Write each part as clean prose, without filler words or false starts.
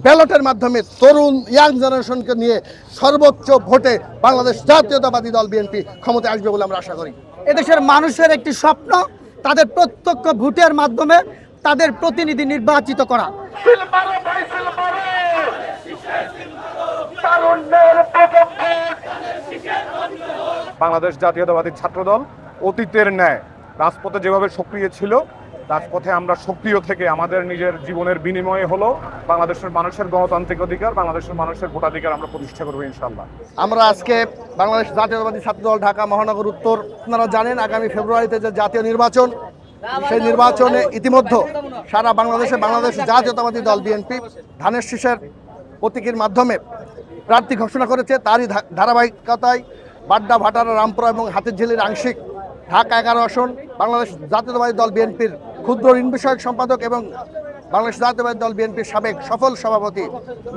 ব্যালটের মাধ্যমে তরুণ ইয়াং জেনারেশনকে নিয়ে সর্বোচ্চ ভোটে বাংলাদেশ জাতীয়তাবাদী দল বিএনপি ক্ষমতায় আসবে বলে আমরা আশা করি। এদেশের মানুষের একটি স্বপ্ন তাদের প্রত্যক্ষ ভোটের মাধ্যমে তাদের প্রতিনিধি নির্বাচিত করা। বাংলাদেশ জাতীয়তাবাদী ছাত্রদল অতীতের ন্যায় রাজপথে যেভাবে সক্রিয় ছিল, রাজপথে আমরা সক্রিয় থেকে আমাদের নিজের জীবনের বিনিময়ে হলো বাংলাদেশের মানুষের গণতান্ত্রিক অধিকার, বাংলাদেশের মানুষের ভোটাধিকার আমরা প্রতিষ্ঠা করবো ইনশাআল্লাহ। আমরা আজকে বাংলাদেশ জাতীয়তাবাদী ছাত্রদল ঢাকা মহানগর উত্তর, আপনারা জানেন আগামী ফেব্রুয়ারিতে যে জাতীয় নির্বাচন, সেই নির্বাচনে ইতিমধ্যে সারা বাংলাদেশে বাংলাদেশ জাতীয়তাবাদী দল বিএনপি ধানের শীষের প্রতীকের মাধ্যমে প্রার্থী ঘোষণা করেছে। তারই ধারাবাহিকতায় বাড্ডা, ভাটারা, রামপুরা এবং হাতিরঝিলির আংশিক ঢাকা 11 আসন বাংলাদেশ জাতীয়তাবাদী দল বিএনপির ক্ষুদ্র ঋণ বিষয়ক সম্পাদক এবং বাংলাদেশ জাতীয়তাবাদী দল বিএনপির সাবেক সফল সভাপতি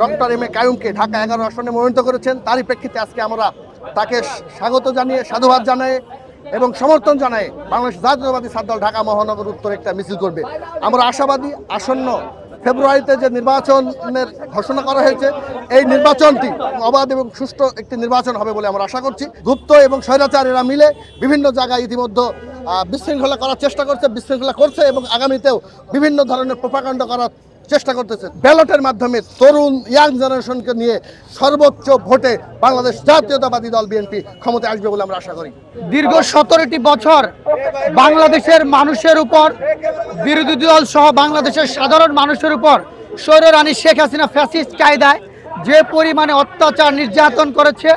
ডক্টর এম এ কায়ুমকে ঢাকা 11 আসনে মনোনীত করেছেন। তারই প্রেক্ষিতে আজকে আমরা তাকে স্বাগত জানিয়ে, সাধুবাদ জানাই এবং সমর্থন জানাই বাংলাদেশ জাতীয়তাবাদী ছাত্রদল ঢাকা মহানগর উত্তর একটা মিছিল করবে। আমরা আশাবাদী আসন্ন ফেব্রুয়ারিতে যে নির্বাচনের ঘোষণা করা হয়েছে, এই নির্বাচনটি অবাধ এবং সুষ্ঠু একটি নির্বাচন হবে বলে আমরা আশা করছি। গুপ্ত এবং স্বৈরাচারীরা মিলে বিভিন্ন জায়গায় ইতিমধ্যে বিশৃঙ্খলা করার চেষ্টা করছে, বিশৃঙ্খলা করছে এবং আগামীতেও বিভিন্ন ধরনের প্রোপাগান্ডা করার চেষ্টা করতেছে। ব্যালটের মাধ্যমে তরুণ ইয়াং জেনারেশনকে নিয়ে সর্বোচ্চ ভোটে বাংলাদেশ জাতীয়তাবাদী দল বিএনপি ক্ষমতায় আসবে বলে আমরা আশা করি। দীর্ঘ 17টি বছর বাংলাদেশের মানুষের উপর, বিরোধী দল সহ বাংলাদেশের সাধারণ মানুষের উপর স্বৈররানী শেখ হাসিনা ফ্যাসিস্ট কায়দায় যে পরিমাণে অত্যাচার নির্যাতন করেছে,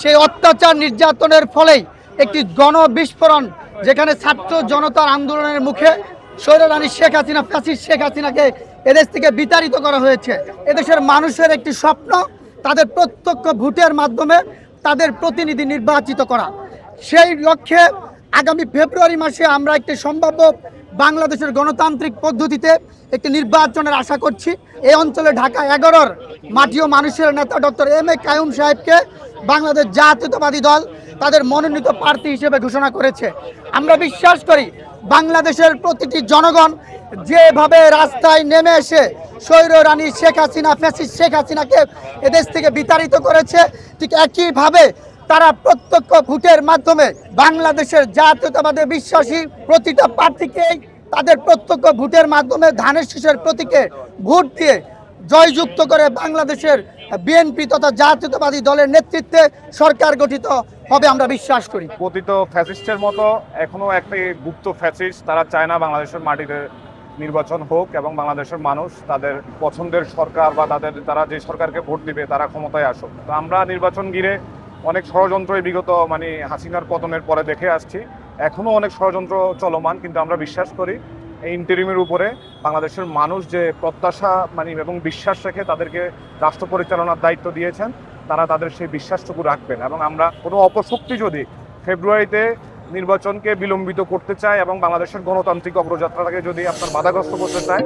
সেই অত্যাচার নির্যাতনের ফলেই একটি গণবিস্ফোরণ, যেখানে ছাত্র জনতার আন্দোলনের মুখে স্বৈররানী শেখ হাসিনা, ফ্যাসিস্ট শেখ হাসিনাকে এদেশ থেকে বিতাড়িত করা হয়েছে। এদেশের মানুষের একটি স্বপ্ন তাদের প্রত্যক্ষ ভোটের মাধ্যমে তাদের প্রতিনিধি নির্বাচিত করা। সেই লক্ষ্যে আগামী ফেব্রুয়ারি মাসে আমরা একটি সম্ভাব্য বাংলাদেশের গণতান্ত্রিক পদ্ধতিতে একটি নির্বাচনের আশা করছি। এই অঞ্চলে ঢাকা 11-র মাটি ও মানুষের নেতা ডক্টর এম এ কায়ুম সাহেবকে বাংলাদেশ জাতীয়তাবাদী দল তাদের মনোনীত প্রার্থী হিসেবে ঘোষণা করেছে। আমরা বিশ্বাস করি বাংলাদেশের প্রতিটি জনগণ যেভাবে রাস্তায় নেমে এসে স্বৈররানী শেখ হাসিনা, ফ্যাসিস্ট শেখ হাসিনাকে এদেশ থেকে বিতাড়িত করেছে, ঠিক একইভাবে তারা প্রত্যক্ষ ভোটের মাধ্যমে বাংলাদেশের জাতীয়তাবাদে বিশ্বাসী প্রতিটা প্রার্থীকেই তাদের প্রত্যক্ষ ভোটের মাধ্যমে ধানের শীষের প্রতীকে ভোট দিয়ে জয়যুক্ত করে বাংলাদেশের বিএনপি তথা জাতীয়তাবাদী দলের নেতৃত্বে সরকার গঠিত হবে আমরা বিশ্বাস করি। পতিত ফ্যাসিস্টের মতো এখনো একটি গুপ্ত ফ্যাসিস্ট, তারা চায় না বাংলাদেশের মাটিতে নির্বাচন হোক এবং বাংলাদেশের মানুষ তাদের পছন্দের সরকার বা তারা যে সরকারকে ভোট দিবে তারা ক্ষমতায় আসুক। তো আমরা নির্বাচন ঘিরে অনেক ষড়যন্ত্রই বিগত হাসিনার পতনের পরে দেখে আসছি, এখনো অনেক ষড়যন্ত্র চলমান, কিন্তু আমরা বিশ্বাস করি এই ইন্টারিমের উপরে বাংলাদেশের মানুষ যে প্রত্যাশা এবং বিশ্বাস রেখে তাদেরকে রাষ্ট্র পরিচালনার দায়িত্ব দিয়েছেন, তারা তাদের সেই বিশ্বাসটুকু রাখবেন। এবং আমরা কোনো অপশক্তি যদি ফেব্রুয়ারিতে নির্বাচনকে বিলম্বিত করতে চায় এবং বাংলাদেশের গণতান্ত্রিক অগ্রযাত্রাটাকে যদি আপনার বাধাগ্রস্ত করতে চায়,